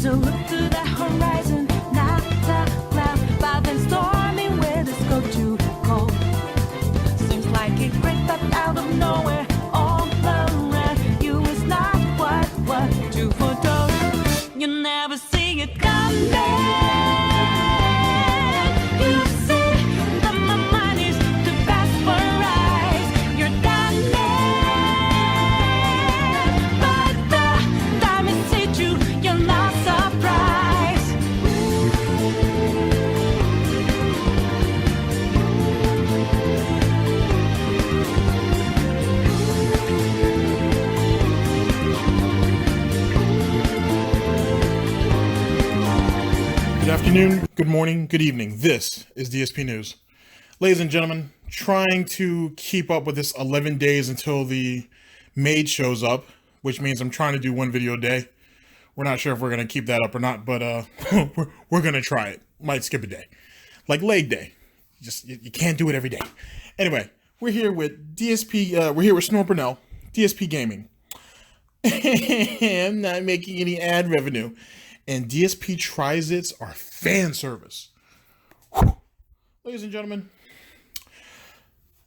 As I look to the horizon, not a cloud, but then storming winds go too cold. Seems like it crept up out of nowhere, all around you is not what you foretold. You never see it coming. You see that my mind is too fast for eyes. You're done, but the time is hit you, you're not surprised. Good afternoon, good morning, good evening. This is DSP News. Ladies and gentlemen, trying to keep up with this 11 days until the maid shows up, which means I'm trying to do one video a day. We're not sure if we're going to keep that up or not, but we're going to try it. Might skip a day. Like leg day. Just you can't do it every day. Anyway, we're here with DSP, we're here with Snort Burnell, Dspgaming. I'm not making any ad revenue. And DSP Trizits are fan service. Whew. Ladies and gentlemen,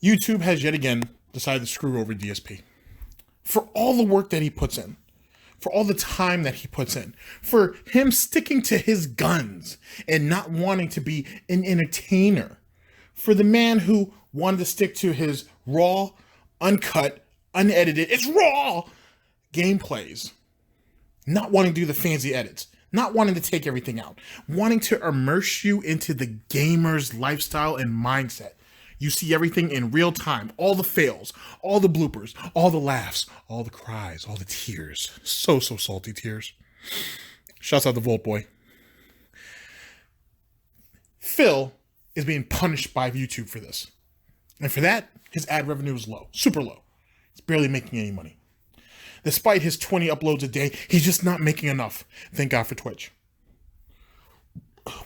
YouTube has yet again decided to screw over DSP. For all the work that he puts in, for all the time that he puts in, for him sticking to his guns and not wanting to be an entertainer, for the man who wanted to stick to his raw, uncut, unedited, it's raw gameplays, not wanting to do the fancy edits, not wanting to take everything out, wanting to immerse you into the gamer's lifestyle and mindset. You see everything in real time, all the fails, all the bloopers, all the laughs, all the cries, all the tears. So salty tears. Shouts out the Volt Boy. Phil is being punished by YouTube for this. And for that, his ad revenue is low, super low. He's barely making any money. Despite his 20 uploads a day, he's just not making enough. Thank God for Twitch.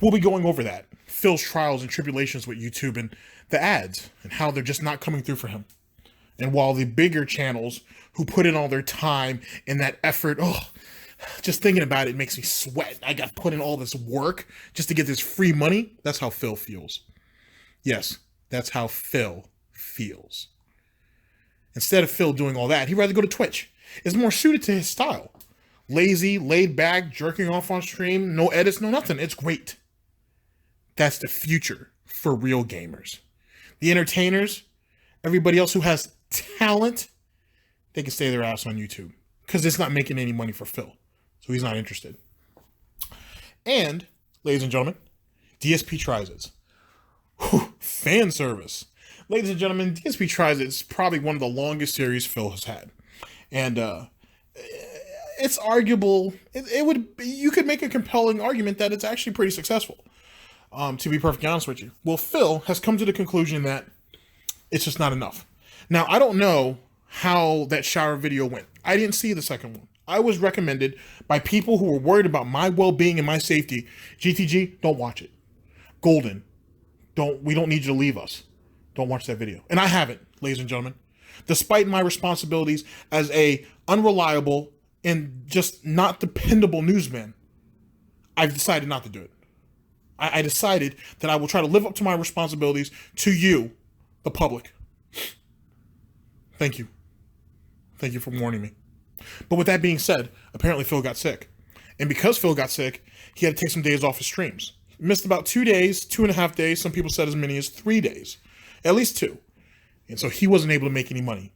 We'll be going over that. Phil's trials and tribulations with YouTube and the ads and how they're just not coming through for him. And while the bigger channels who put in all their time and that effort, just thinking about it makes me sweat. I got to put in all this work just to get this free money. That's how Phil feels. Yes, that's how Phil feels. Instead of Phil doing all that, he'd rather go to Twitch. It's more suited to his style. Lazy, laid back, jerking off on stream, no edits, no nothing. It's great. That's the future for real gamers. The entertainers, everybody else who has talent, they can stay their ass on YouTube because it's not making any money for Phil. So he's not interested. And, ladies and gentlemen, DSP Trizits. Fan service. Ladies and gentlemen, DSP Trizits is probably one of the longest series Phil has had. And it's arguable. You could make a compelling argument that it's actually pretty successful. To be perfectly honest with you. Well, Phil has come to the conclusion that it's just not enough. Now, I don't know how that shower video went. I didn't see the second one. I was recommended by people who were worried about my well-being and my safety. GTG, don't watch it. Golden, we don't need you to leave us. Don't watch that video. And I haven't, ladies and gentlemen. Despite my responsibilities as a unreliable and just not dependable newsman, I've decided not to do it. I decided that I will try to live up to my responsibilities to you, the public. Thank you. Thank you for warning me. But with that being said, apparently Phil got sick. And because Phil got sick, he had to take some days off his streams. He missed about 2 days, 2.5 days. Some people said as many as 3 days. At least 2. And so he wasn't able to make any money.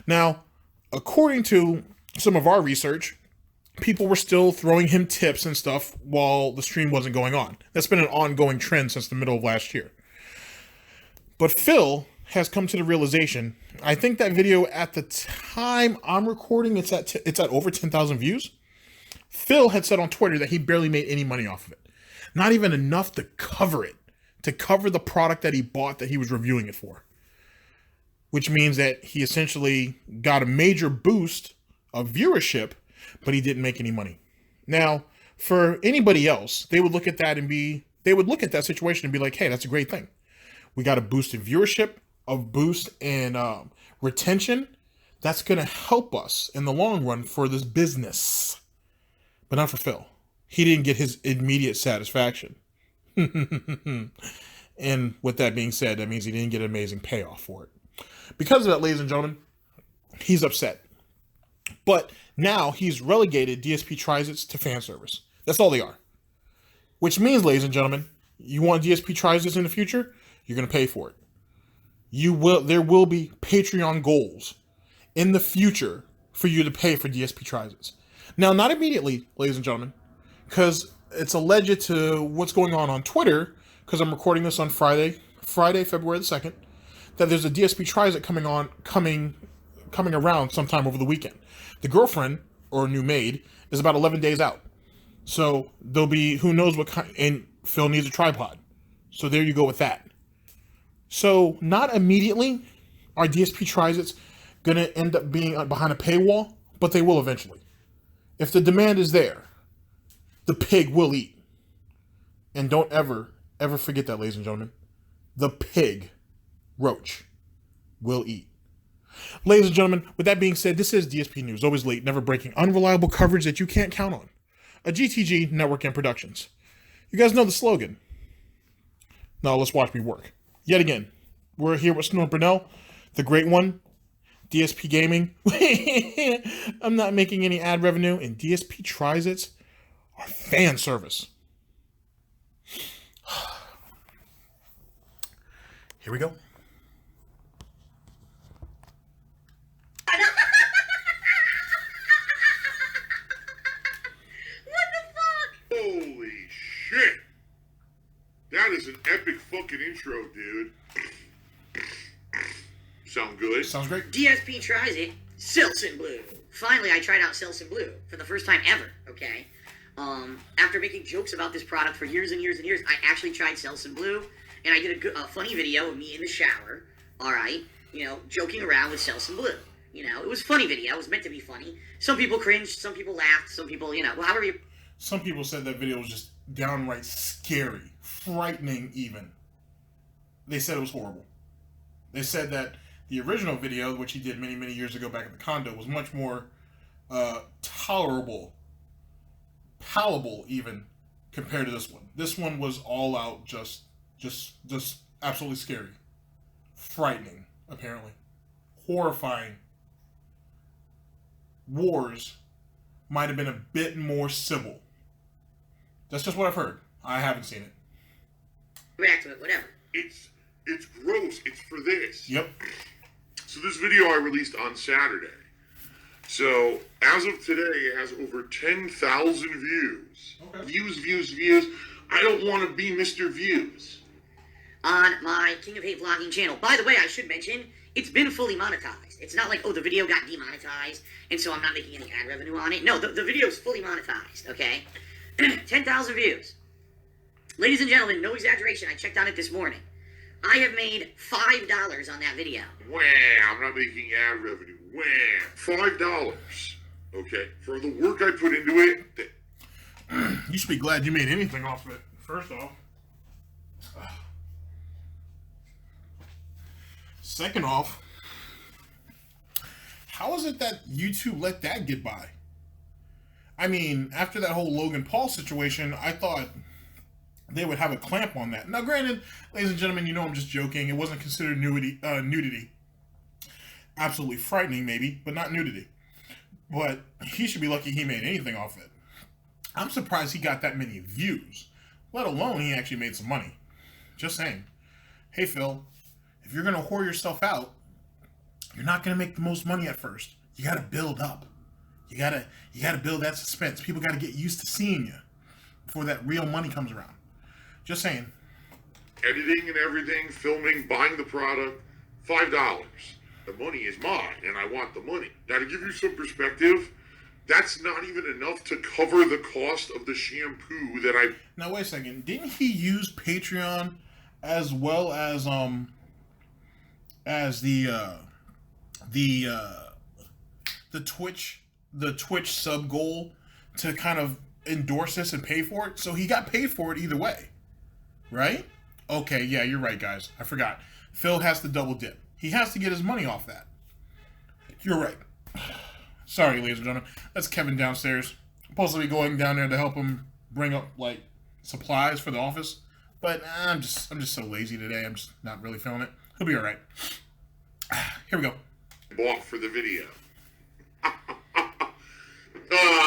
Now, according to some of our research, people were still throwing him tips and stuff while the stream wasn't going on. That's been an ongoing trend since the middle of last year. But Phil has come to the realization, I think that video at the time I'm recording, it's at over 10,000 views. Phil had said on Twitter that he barely made any money off of it. Not even enough to cover it, to cover the product that he bought that he was reviewing it for. Which means that he essentially got a major boost of viewership, but he didn't make any money. Now, for anybody else, they would look at that situation and be like, hey, that's a great thing. We got a boost in viewership, a boost in retention. That's going to help us in the long run for this business. But not for Phil. he didn't get his immediate satisfaction. And with that being said, that means he didn't get an amazing payoff for it. Because of that, ladies and gentlemen, he's upset. But now he's relegated DSP Trizits to fan service. That's all they are. Which means, ladies and gentlemen, you want DSP Trizits in the future, you're going to pay for it. There will be Patreon goals in the future for you to pay for DSP Trizits. Now, not immediately, ladies and gentlemen, because it's alleged to what's going on Twitter, because I'm recording this on Friday, February the 2nd, that there's a DSP Trizit coming around sometime over the weekend. The girlfriend, or new maid, is about 11 days out. So there'll be, who knows what kind, and Phil needs a tripod. So there you go with that. So not immediately are DSP Trizits going to end up being behind a paywall, but they will eventually. If the demand is there, the pig will eat. And don't ever forget that, ladies and gentlemen. The pig, Roach, will eat. Ladies and gentlemen, with that being said, this is DSP News. Always late, never breaking, unreliable coverage that you can't count on. A GTG Network and Productions. You guys know the slogan. Now let's watch me work. Yet again, we're here with Snort Burnell, the great one, Dspgaming. I'm not making any ad revenue, and DSP Trizits are fan service. Here we go. Holy shit! That is an epic fucking intro, dude. Sound good? Sounds great. DSP tries it, Selsun Blue. Finally, I tried out Selsun Blue for the first time ever, okay? After making jokes about this product for years and years and years, I actually tried Selsun Blue, and I did a funny video of me in the shower, alright? You know, joking around with Selsun Blue. You know, it was a funny video. It was meant to be funny. Some people cringed, some people laughed, some people, you know, well, however you... Some people said that video was just downright scary, frightening even. They said it was horrible. They said that the original video, which he did many, many years ago back at the condo, was much more tolerable, palatable even, compared to this one. This one was all out just absolutely scary. Frightening, apparently. Horrifying. Wars might have been a bit more civil. That's just what I've heard. I haven't seen it. react to it, whatever. It's gross. It's for this. Yep. So this video I released on Saturday. So as of today, it has over 10,000 views. Okay. Views. I don't want to be Mr. Views. On my King of Hate vlogging channel. By the way, I should mention, it's been fully monetized. It's not like, oh, the video got demonetized, and so I'm not making any ad revenue on it. No, the video is fully monetized, okay? 10,000 views. Ladies and gentlemen, no exaggeration, I checked on it this morning. I have made $5 on that video. Wah, I'm not making ad revenue. Wah, $5. Okay, for the work I put into it. You should be glad you made anything off of it, first off. Second off, how is it that YouTube let that get by? I mean, after that whole Logan Paul situation, I thought they would have a clamp on that. Now, granted, ladies and gentlemen, you know I'm just joking. It wasn't considered nudity. Absolutely frightening, maybe, but not nudity. But he should be lucky he made anything off it. I'm surprised he got that many views, let alone he actually made some money. Just saying. Hey, Phil, if you're going to whore yourself out, you're not going to make the most money at first. You got to build up. You got to build that suspense. People got to get used to seeing you before that real money comes around. Just saying. Editing and everything, filming, buying the product, $5. The money is mine, and I want the money. Now, to give you some perspective, that's not even enough to cover the cost of the shampoo that I... Now, wait a second. Didn't he use Patreon as well as the Twitch sub goal to kind of endorse this and pay for it? So he got paid for it either way, right? Okay, yeah, you're right, guys. I forgot. Phil has to double dip. He has to get his money off that. You're right. Sorry, ladies and gentlemen. That's Kevin downstairs. I'm supposed to be going down there to help him bring up like supplies for the office. But I'm just so lazy today. I'm just not really feeling it. He'll be all right. Here we go. Bought for the video.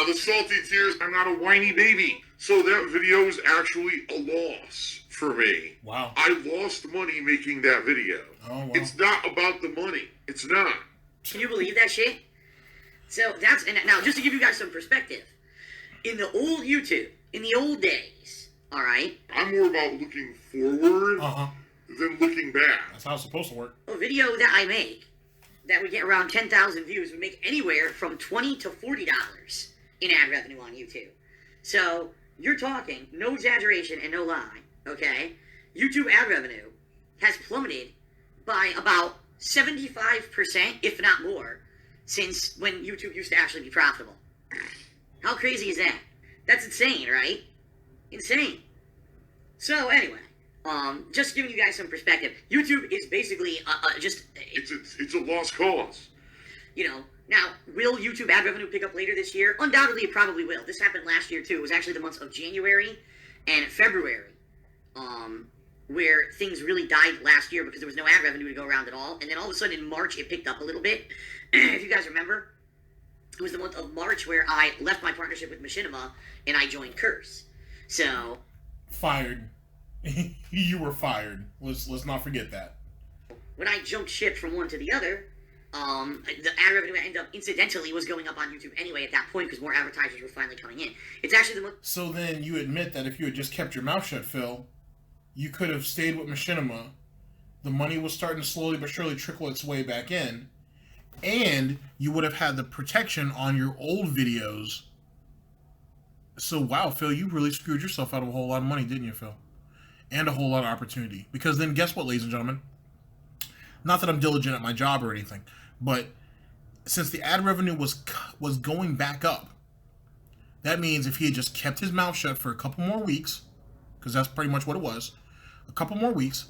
The salty tears. I'm not a whiny baby. So that video is actually a loss for me. Wow. I lost money making that video. Oh, wow. It's not about the money. It's not. Can you believe that shit? So that's, and now just to give you guys some perspective, in the old YouTube, in the old days, all right? I'm more about looking forward Uh-huh. than looking back. That's how it's supposed to work. A video that I make that would get around 10,000 views would make anywhere from $20 to $40 in ad revenue on YouTube. So you're talking, no exaggeration and no lie, okay? YouTube ad revenue has plummeted by about 75%, if not more, since when YouTube used to actually be profitable. How crazy is that? That's insane, right? Insane. So anyway, just giving you guys some perspective. YouTube is basically just It's a lost cause. you know. Now, will YouTube ad revenue pick up later this year? Undoubtedly, it probably will. This happened last year too. It was actually the months of January and February, where things really died last year because there was no ad revenue to go around at all. And then all of a sudden in March, it picked up a little bit. If you guys remember, it was the month of March where I left my partnership with Machinima and I joined Curse. So Fired. You were fired. Let's not forget that. when I jumped ship from one to the other, the ad revenue ended up incidentally was going up on YouTube anyway at that point because more advertisers were finally coming in. It's actually the most. So then you admit that if you had just kept your mouth shut, Phil, you could have stayed with Machinima. The money was starting to slowly but surely trickle its way back in, and you would have had the protection on your old videos. So wow, Phil, you really screwed yourself out of a whole lot of money, didn't you, Phil? And a whole lot of opportunity. Because then guess what, ladies and gentlemen? Not that I'm diligent at my job or anything, but since the ad revenue was going back up, that means if he had just kept his mouth shut for a couple more weeks, because that's pretty much what it was, a couple more weeks,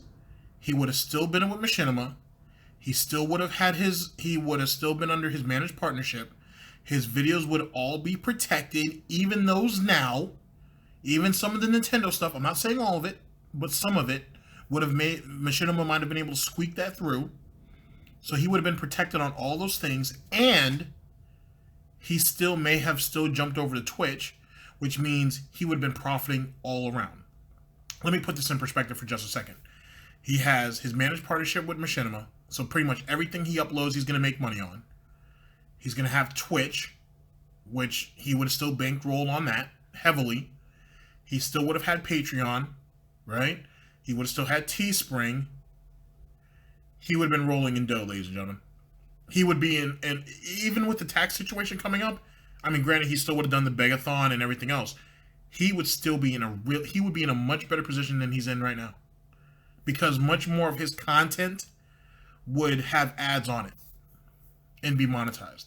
he would have still been with Machinima. He still would have had he would have still been under his managed partnership. His videos would all be protected, even those now, even some of the Nintendo stuff. I'm not saying all of it, but some of it would have made Machinima might have been able to squeak that through. So he would have been protected on all those things, and he still may have still jumped over to Twitch, which means he would have been profiting all around. Let me put this in perspective for just a second. He has his managed partnership with Machinima, so pretty much everything he uploads he's going to make money on. He's going to have Twitch, which he would have still bankrolled on that heavily. He still would have had Patreon, right? He would have still had Teespring. He would have been rolling in dough, ladies and gentlemen. He would be in, and even with the tax situation coming up, I mean, granted, he still would have done the Begathon and everything else. He would still be he would be in a much better position than he's in right now. Because much more of his content would have ads on it and be monetized.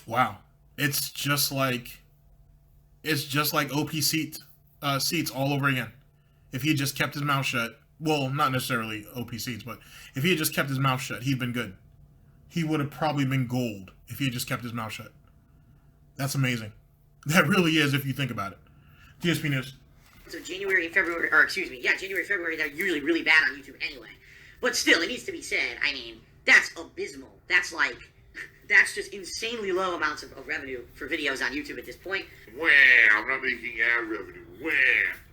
Wow. It's just like OP seats all over again. If he had just kept his mouth shut, well, not necessarily OP seats, but if he had just kept his mouth shut, he'd been good. He would have probably been gold if he had just kept his mouth shut. That's amazing. That really is, if you think about it. DSP News. So January and February, or excuse me, January, February, they're usually really bad on YouTube anyway. But still, it needs to be said, I mean, that's abysmal. That's just insanely low amounts of revenue for videos on YouTube at this point. Wah, I'm not making ad revenue. Wah.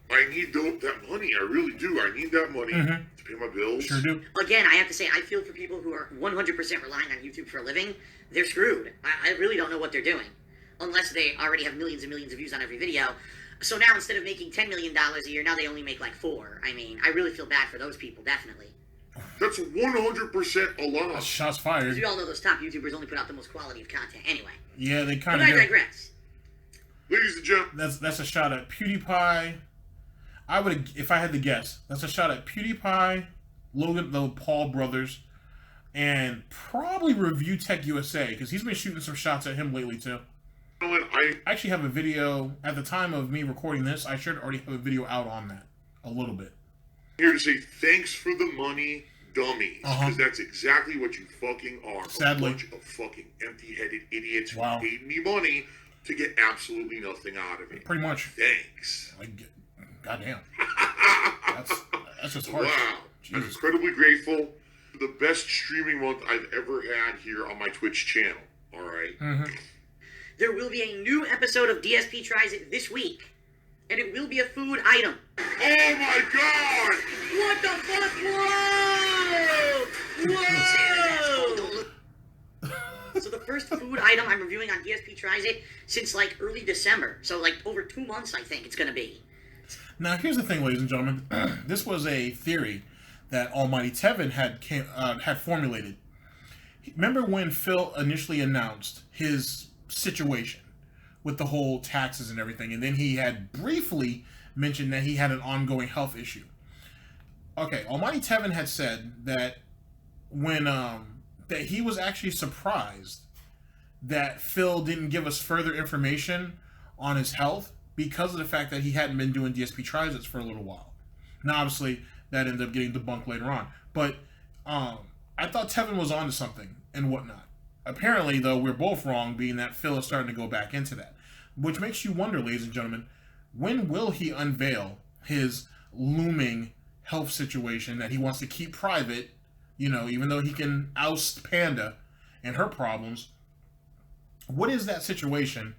I need that money. I really do. I need that money to pay my bills. Sure do. Again, I have to say, I feel for people who are 100% relying on YouTube for a living. They're screwed. I really don't know what they're doing. Unless they already have millions and millions of views on every video. So now instead of making $10 million a year, now they only make like $4 million. I mean, I really feel bad for those people, definitely. That's 100% a loss. Shots fired. Because we all know those top YouTubers only put out the most quality of content anyway. Yeah, they kind But of I digress. Ladies and gentlemen. That's a shot at PewDiePie. I would, if I had to guess, that's a shot at PewDiePie, Logan, the Paul brothers, and probably Review Tech USA, because he's been shooting some shots at him lately too. I actually have a video, at the time of me recording this, I should already have a video out on that, a little bit. Here to say thanks for the money, dummies, because that's exactly what you fucking are. Sadly. A bunch of fucking empty-headed idiots Wow. who paid me money to get absolutely nothing out of it. Pretty much. Thanks. Like, goddamn. That's just harsh. Wow. I'm Jesus. incredibly grateful. The best streaming month I've ever had here on my Twitch channel. All right. Mm-hmm. There will be a new episode of DSP Tries It this week, and it will be a food item. Oh my god! What the fuck? Whoa! Whoa! So the first food item I'm reviewing on DSP Tries It since like early December. So like over 2 months, I think it's gonna be. Now here's the thing, ladies and gentlemen. This was a theory that Almighty Tevin had formulated. Remember when Phil initially announced his situation with the whole taxes and everything, and then he had briefly mentioned that he had an ongoing health issue. Okay, Almighty Tevin had said that when that he was actually surprised that Phil didn't give us further information on his health because of the fact that he hadn't been doing DSP Tries It for a little while. Now, obviously, that ended up getting debunked later on. But I thought Tevin was onto something and whatnot. Apparently, though, we're both wrong, being that Phil is starting to go back into that. Which makes you wonder, ladies and gentlemen, when will he unveil his looming health situation that he wants to keep private, you know, even though he can oust Panda and her problems? What is that situation?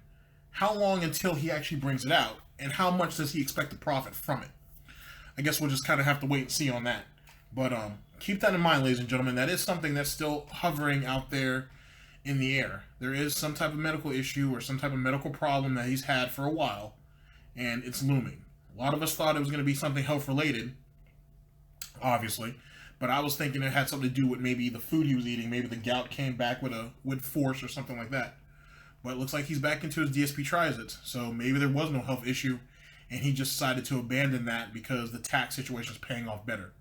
How long until he actually brings it out? And how much does he expect to profit from it? I guess we'll just kind of have to wait and see on that. But keep that in mind, ladies and gentlemen. That is something that's still hovering out there in the air. There is some type of medical issue or some type of medical problem that he's had for a while, and it's looming. A lot of us thought it was going to be something health-related, obviously, but I was thinking it had something to do with maybe the food he was eating. Maybe the gout came back with force or something like that. But it looks like he's back into his DSP Tries It, so maybe there was no health issue, and he just decided to abandon that because the tax situation is paying off better.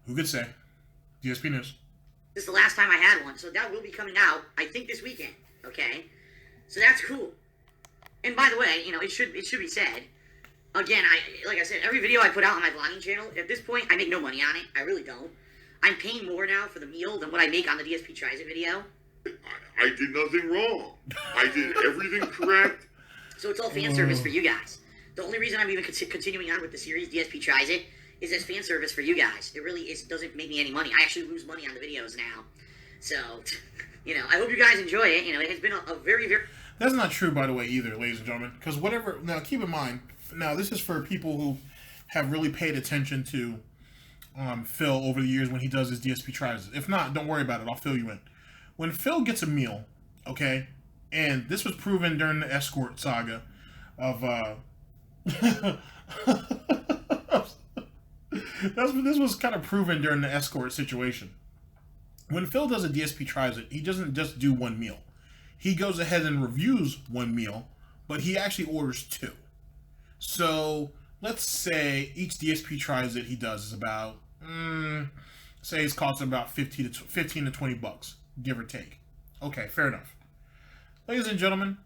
Who could say? DSP News. This is the last time I had one, so that will be coming out, I think, this weekend. Okay, so that's cool. And by the way, you know, it should be said. Again, like I said, every video I put out on my vlogging channel, at this point, I make no money on it. I really don't. I'm paying more now for the meal than what I make on the DSP Tries It video. I did nothing wrong. I did everything correct. So it's all fan service for you guys. The only reason I'm even continuing on with the series DSP Tries It is as fan service for you guys. It really doesn't make me any money. I actually lose money on the videos now. So, you know, I hope you guys enjoy it. You know, it has been a very, very... That's not true, by the way, either, ladies and gentlemen. Because whatever... Now, keep in mind, now, this is for people who have really paid attention to Phil over the years when he does his DSP Tries It. If not, don't worry about it. I'll fill you in. When Phil gets a meal, okay, and this was proven during the escort saga of... this was kind of proven during the escort situation. When Phil does a DSP Tries It, he doesn't just do one meal. He goes ahead and reviews one meal, but he actually orders two. So let's say each DSP Tries It he does is about, say it's costing about 15 to 20 bucks, give or take. Okay, fair enough. Ladies and gentlemen,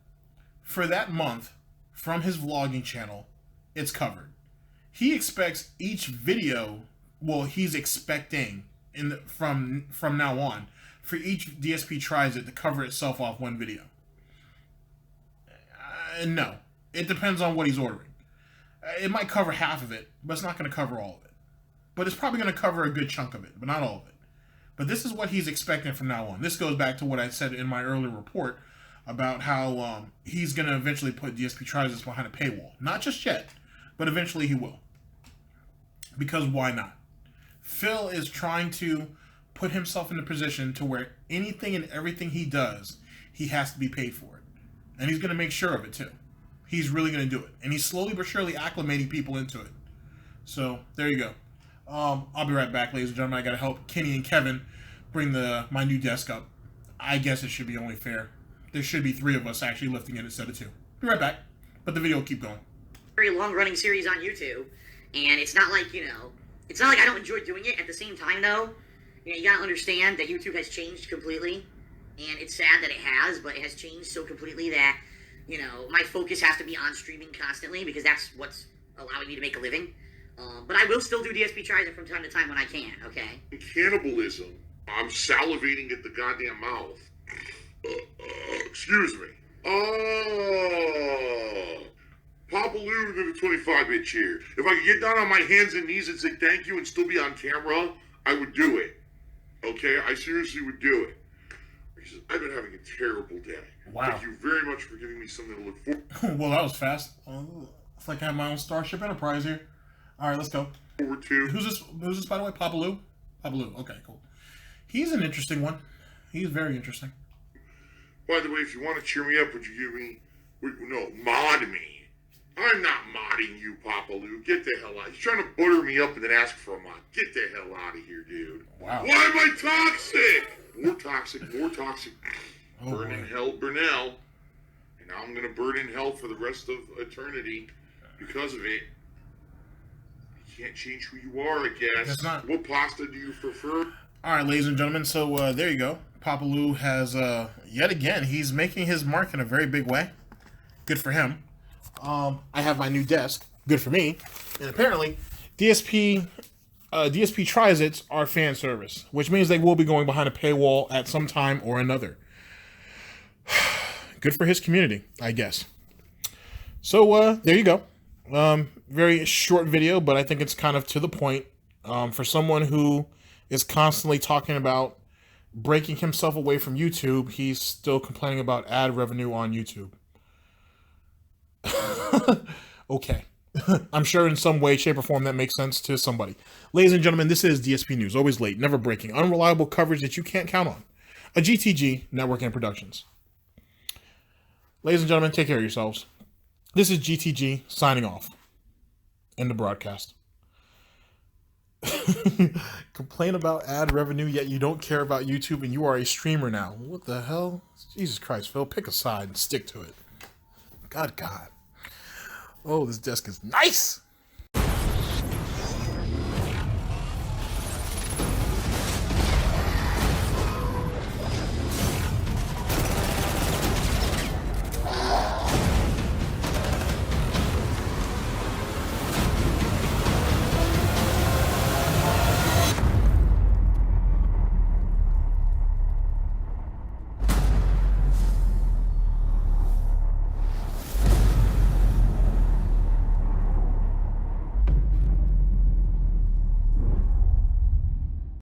for that month, from his vlogging channel, it's covered. He expects each video, well, he's expecting from now on for each DSP Tries It to cover itself off one video. No, it depends on what he's ordering. It might cover half of it, but it's not going to cover all of it. But it's probably going to cover a good chunk of it, but not all of it. But this is what he's expecting from now on. This goes back to what I said in my earlier report about how he's going to eventually put DSP Tries It behind a paywall. Not just yet, but eventually he will. Because why not? Phil is trying to put himself in a position to where anything and everything he does, he has to be paid for it. And he's going to make sure of it too. He's really going to do it. And he's slowly but surely acclimating people into it. So, there you go. I'll be right back, ladies and gentlemen. I got to help Kenny and Kevin bring my new desk up. I guess it should be only fair. There should be 3 of us actually lifting it instead of 2. Be right back. But the video will keep going. Very long-running series on YouTube. And it's not like, you know, it's not like I don't enjoy doing it. At the same time, though, you know, you gotta understand that YouTube has changed completely. And it's sad that it has, but it has changed so completely that, you know, my focus has to be on streaming constantly because that's what's allowing me to make a living. But I will still do DSP Tries It from time to time when I can, okay? Cannibalism. I'm salivating at the goddamn mouth. Excuse me. Oh, Papa Lou to the 25-bit chair. If I could get down on my hands and knees and say thank you and still be on camera, I would do it. Okay? I seriously would do it. He says, I've been having a terrible day. Wow. Thank you very much for giving me something to look forward Well, that was fast. It's like I have my own Starship Enterprise here. All right, let's go. to. Who's this, by the way? Papa Lou? Papa Lou. Okay, cool. He's an interesting one. He's very interesting. By the way, if you want to cheer me up, would you give me... No, mod me. I'm not modding you, Papa Lou. Get the hell out. He's trying to butter me up and then ask for a mod. Get the hell out of here, dude. Wow. Why am I toxic? More toxic, more toxic. Oh, Burn in hell, Burnell. And now I'm going to burn in hell for the rest of eternity because of it. You can't change who you are, I guess. That's not. What pasta do you prefer? All right, ladies and gentlemen. So there you go. Papa Lou has yet again. He's making his mark in a very big way. Good for him. I have my new desk. Good for me. And apparently, DSP Trizits are fan service, which means they will be going behind a paywall at some time or another. Good for his community, I guess. So there you go. Very short video, but I think it's kind of to the point. For someone who is constantly talking about breaking himself away from YouTube, he's still complaining about ad revenue on YouTube. Okay. I'm sure in some way, shape, or form that makes sense to somebody. Ladies and gentlemen, this is DSP News. Always late, never breaking, unreliable coverage that you can't count on. A GTG Network and Productions. Ladies and gentlemen, take care of yourselves. This is GTG signing off. End the broadcast. Complain about ad revenue, yet you don't care about YouTube and you are a streamer now. What the hell? Jesus Christ, Phil. Pick a side and stick to it. God. Oh, this desk is nice.